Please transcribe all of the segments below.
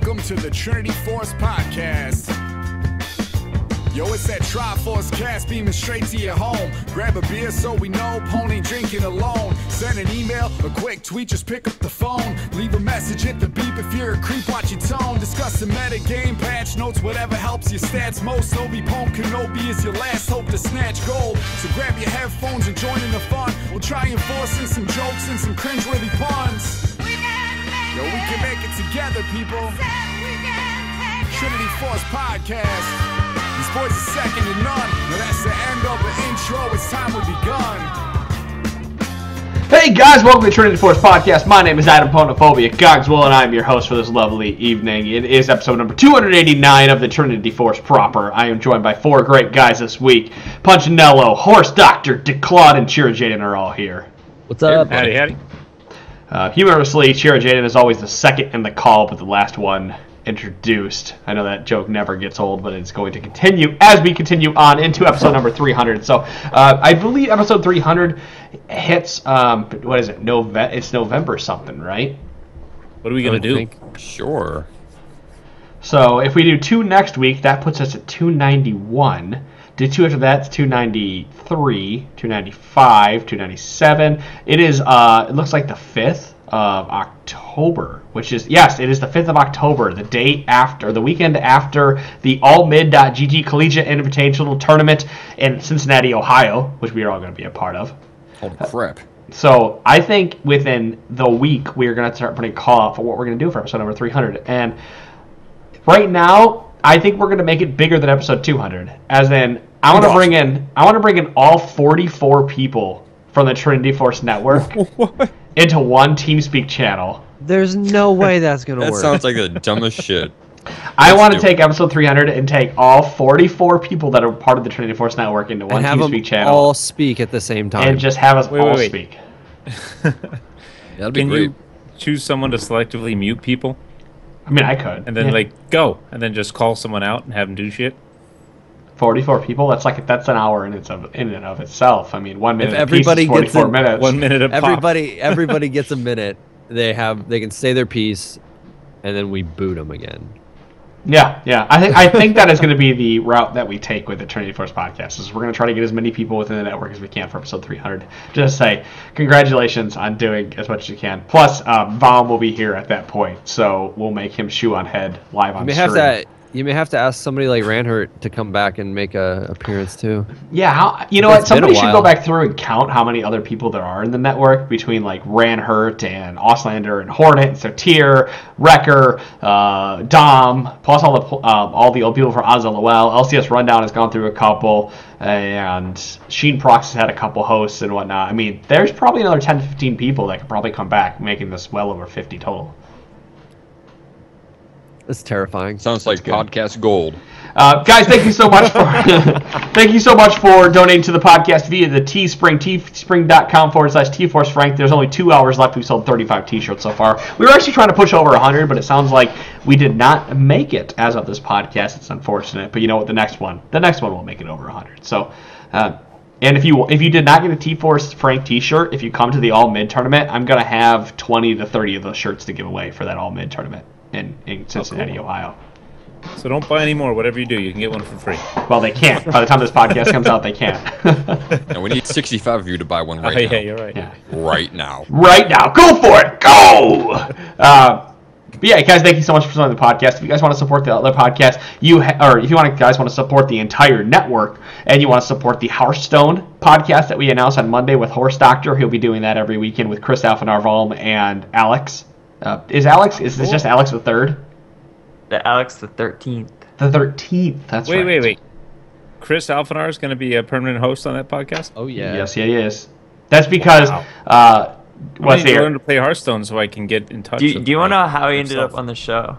Welcome to the Trinity Force Podcast. Yo, it's that Triforce cast beaming straight to your home. Grab a beer so we know Pony drinking alone. Send an email, a quick tweet, just pick up the phone. Leave a message, hit the beep if you're a creep, watch your tone. Discuss the meta game, patch notes, whatever helps your stats most. Obi-Pon Kenobi is your last hope to snatch gold. So grab your headphones and join in the fun. We'll try and force in some jokes and some cringeworthy puns. Yo, we can make it together, people. Trinity Force Podcast. These boys are second to none. Now that's the end of the intro. It's time we begun. Hey guys, welcome to the Trinity Force Podcast. My name is Adam Ponophobia Cogswell, and I'm your host for this lovely evening. It is episode number 289 of the Trinity Force proper. I am joined by four great guys this week. Punchinello, Horse Doctor, DeClaude, and Chira Jaden are all here. What's up? Howdy. Humorously, Chira Jaden is always the second in the call, but the last one introduced. I know that joke never gets old, but it's going to continue as we continue on into episode number 300. So I believe episode 300 hits, what is it? It's November something, right? What are we going to do? Sure. So if we do two next week, that puts us at 291. Do two after that, it's 293, 295, 297. It is, it looks like the 5th of October, which is, yes, it is the 5th of October, the day after, the weekend after the allmid.gg Collegiate Invitational Tournament in Cincinnati, Ohio, which we are all going to be a part of. Holy crap. So I think within the week, we're going to start putting a call out for what we're going to do for episode number 300. And right now, I think we're going to make it bigger than episode 200. As in, I want to bring in all 44 people from the Trinity Force Network into one TeamSpeak channel. There's no way that's going to work. That sounds like the dumbest shit. I want to take episode 300 and take all 44 people that are part of the Trinity Force Network into one TeamSpeak channel. All speak at the same time. And just have us all speak. That'd be great. Can you choose someone to selectively mute people? I mean, I could. And then, go. And then just call someone out and have them do shit? 44 people? That's an hour in and of itself. I mean, 1 minute everybody apiece is 44 minutes. 1 minute a pop. Everybody gets a minute. They can say their piece, and then we boot them again. Yeah. I think that is going to be the route that we take with the Trinity Force podcast. Is we're going to try to get as many people within the network as we can for episode 300. Just say congratulations on doing as much as you can. Plus, Vom will be here at that point, so we'll make him shoe on head live on stream. You may have to ask somebody like Ranhert to come back and make a appearance too. Yeah, you know what? Somebody should go back through and count how many other people there are in the network between like Ranhert and Auslander and Hornet and Sotir, Wrecker, Dom, plus all the old people from OzLOL. LCS Rundown has gone through a couple, and Sheen Prox has had a couple hosts and whatnot. I mean, there's probably another 10 to 15 people that could probably come back, making this well over 50 total. That's terrifying. Sounds like podcast gold. Guys, thank you so much for donating to the podcast via the Teespring, teespring.com/TForceFrank. There's only 2 hours left. We've sold 35 t-shirts so far. We were actually trying to push over 100, but it sounds like we did not make it as of this podcast. It's unfortunate, but you know what? The next one will make it over 100. So, and if you did not get a T-Force Frank t-shirt, if you come to the All-Mid tournament, I'm going to have 20 to 30 of those shirts to give away for that All-Mid tournament in Cincinnati, Ohio. So don't buy any more. Whatever you do, you can get one for free. Well, they can't. By the time this podcast comes out, they can't. And we need 65 of you to buy one right now. Yeah, you're right. Yeah. Right now. Right now. Go for it. Go! But yeah, guys, thank you so much for supporting the podcast. If you guys want to support the other podcast, or if you guys want to support the entire network, and you want to support the Hearthstone podcast that we announced on Monday with Horse Doctor, he'll be doing that every weekend with Chris Alphanarvolm and Alex. Is this just Alex the 3rd? The Alex the 13th. The 13th, that's right. Wait. Chris Alphanar is going to be a permanent host on that podcast? Oh, yeah. Yes, he is. That's because... I need to learn to play Hearthstone so I can get in touch Do you want to know how he ended up on the show?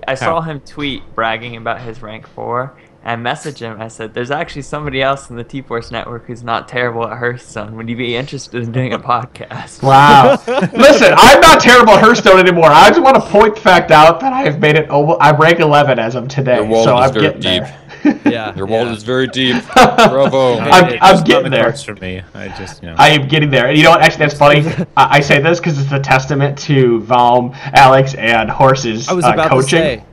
I saw him tweet bragging about his rank 4. I messaged him. I said, there's actually somebody else in the T-Force network who's not terrible at Hearthstone. Would you be interested in doing a podcast? Wow. Listen, I'm not terrible at Hearthstone anymore. I just want to point the fact out that I've made it. I'm rank 11 as of today, so I'm getting there. Yeah. Your wallet is very deep. Bravo. I'm getting there. For me. I am getting there. And you know what? Actually, that's funny. I say this because it's a testament to Valm, Alex, and Horse's I was about coaching. to say,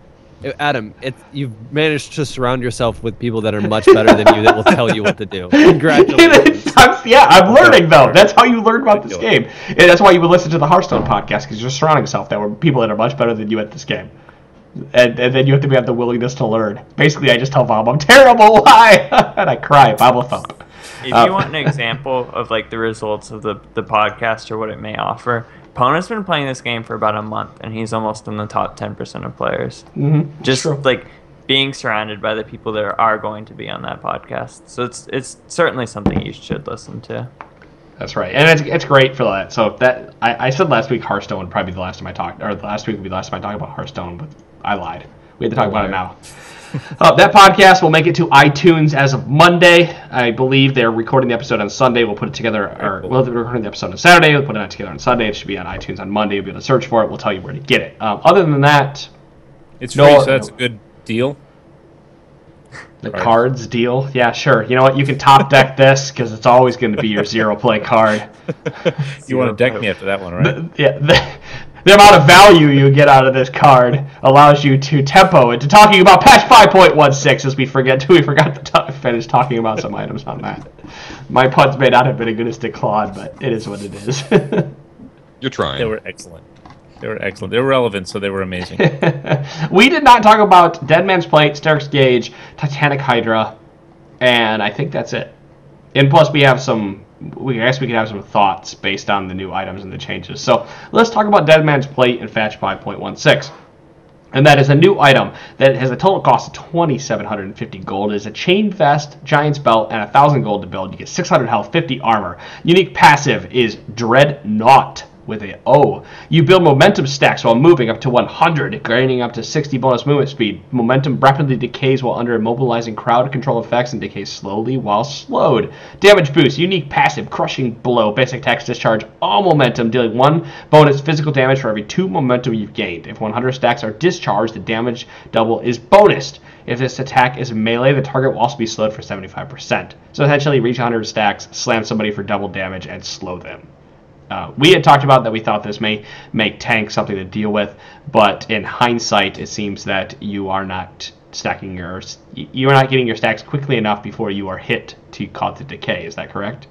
Adam, you've managed to surround yourself with people that are much better than you that will tell you what to do. Congratulations. I'm learning, though. That's how you learn about this game. And that's why you would listen to the Hearthstone podcast, because you're surrounding yourself with people that are much better than you at this game. And then you have to have the willingness to learn. Basically, I just tell Bob, I'm terrible, why? And I cry, Bible thump. If you want an example of like the results of the podcast or what it may offer, Pona's been playing this game for about a month, and he's almost in the top 10% of players. Mm-hmm. Just like being surrounded by the people that are going to be on that podcast. So it's certainly something you should listen to. That's right, and it's great for that. So that I said last week Hearthstone would probably be the last time I talked, or last week would be the last time I talked about Hearthstone, but I lied. We had to talk about it now. That podcast will make it to iTunes as of Monday. I believe they're recording the episode on Sunday. We'll put it together, or we'll be recording the episode on Saturday. We'll put it together on Sunday. It should be on iTunes on Monday. You'll be able to search for it. We'll tell you where to get it. Other than that, it's free, so that's a good deal. The cards deal, yeah, sure. You know what? You can top deck this because it's always going to be your zero play card. You want to deck me after that one, right? The amount of value you get out of this card allows you to tempo into talking about patch 5.16 as we forgot to finish talking about some items on that. My puns may not have been as good as Declawed, but it is what it is. You're trying. They were excellent. They were relevant, so they were amazing. We did not talk about Dead Man's Plate, Sterk's Gauge, Titanic Hydra, and I think that's it. And plus we have I guess we could have some thoughts based on the new items and the changes. So let's talk about Dead Man's Plate in patch 5.16. And that is a new item that has a total cost of 2,750 gold. It is a chain vest, giant's belt, and 1,000 gold to build. You get 600 health, 50 armor. Unique passive is Dreadnought with a O. You build momentum stacks while moving up to 100, gaining up to 60 bonus movement speed. Momentum rapidly decays while under immobilizing crowd control effects and decays slowly while slowed. Damage boost, unique passive, crushing blow, basic attacks discharge all momentum, dealing 1 bonus physical damage for every 2 momentum you've gained. If 100 stacks are discharged, the damage double is bonused. If this attack is melee, the target will also be slowed for 75%. So essentially, reach 100 stacks, slam somebody for double damage, and slow them. We had talked about that we thought this may make tank something to deal with, but in hindsight, it seems that you are not getting your stacks quickly enough before you are hit to cause the decay. Is that correct?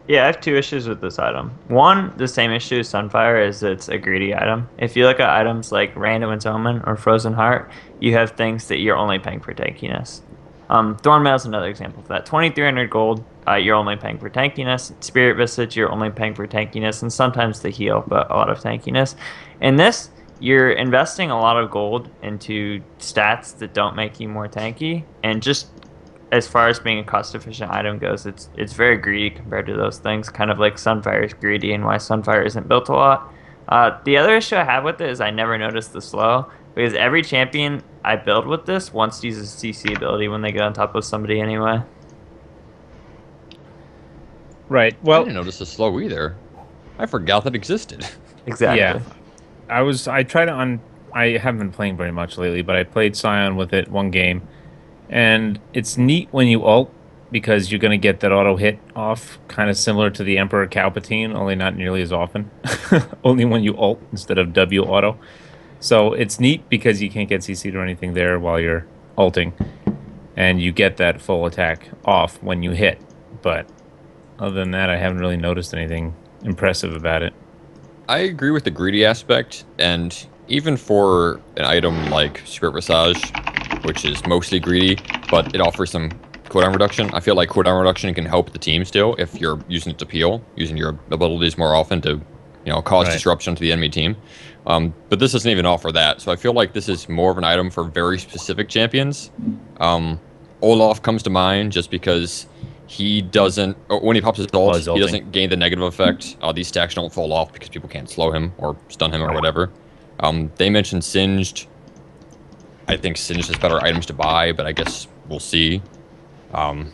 Yeah, I have 2 issues with this item. One, the same issue as Sunfire is it's a greedy item. If you look at items like Random's Omen or Frozen Heart, you have things that you're only paying for tankiness. Thornmail is another example of that. 2,300 gold, you're only paying for tankiness. Spirit Visage, you're only paying for tankiness, and sometimes the heal, but a lot of tankiness. In this, you're investing a lot of gold into stats that don't make you more tanky, and just as far as being a cost-efficient item goes, it's very greedy compared to those things, kind of like Sunfire is greedy and why Sunfire isn't built a lot. The other issue I have with it is I never noticed the slow, because every champion I build with this wants to use a CC ability when they get on top of somebody anyway. Right. I Well, didn't notice the slow either. I forgot that existed. Exactly. yeah. I haven't been playing very much lately, but I played Scion with it one game, and it's neat when you ult because you're going to get that auto hit off, kind of similar to the Emperor Palpatine, only not nearly as often. Only when you ult instead of W auto. So it's neat because you can't get CC'd or anything there while you're ulting, and you get that full attack off when you hit. But other than that, I haven't really noticed anything impressive about it. I agree with the greedy aspect, and even for an item like Spirit Visage, which is mostly greedy, but it offers some cooldown reduction, I feel like cooldown reduction can help the team still if you're using it to peel, using your abilities more often to, cause disruption to the enemy team. But this doesn't even offer that, so I feel like this is more of an item for very specific champions. Olaf comes to mind just because he doesn't, when he pops his ult, he doesn't gain the negative effect. These stacks don't fall off because people can't slow him or stun him or whatever. They mentioned Singed. I think Singed has better items to buy, but I guess we'll see. Singed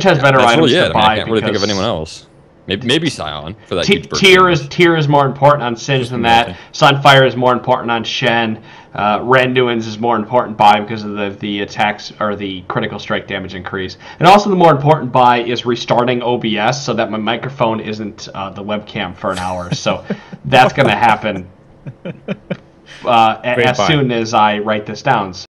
has better items to buy. I can't really think of anyone else. Maybe Scion for that huge burst. Tyr is more important on Singed than that. Sunfire is more important on Shen. Randuin's is more important buy because of the attacks or the critical strike damage increase. And also the more important buy is restarting OBS so that my microphone isn't the webcam for an hour. So that's going to happen as soon as I write this down.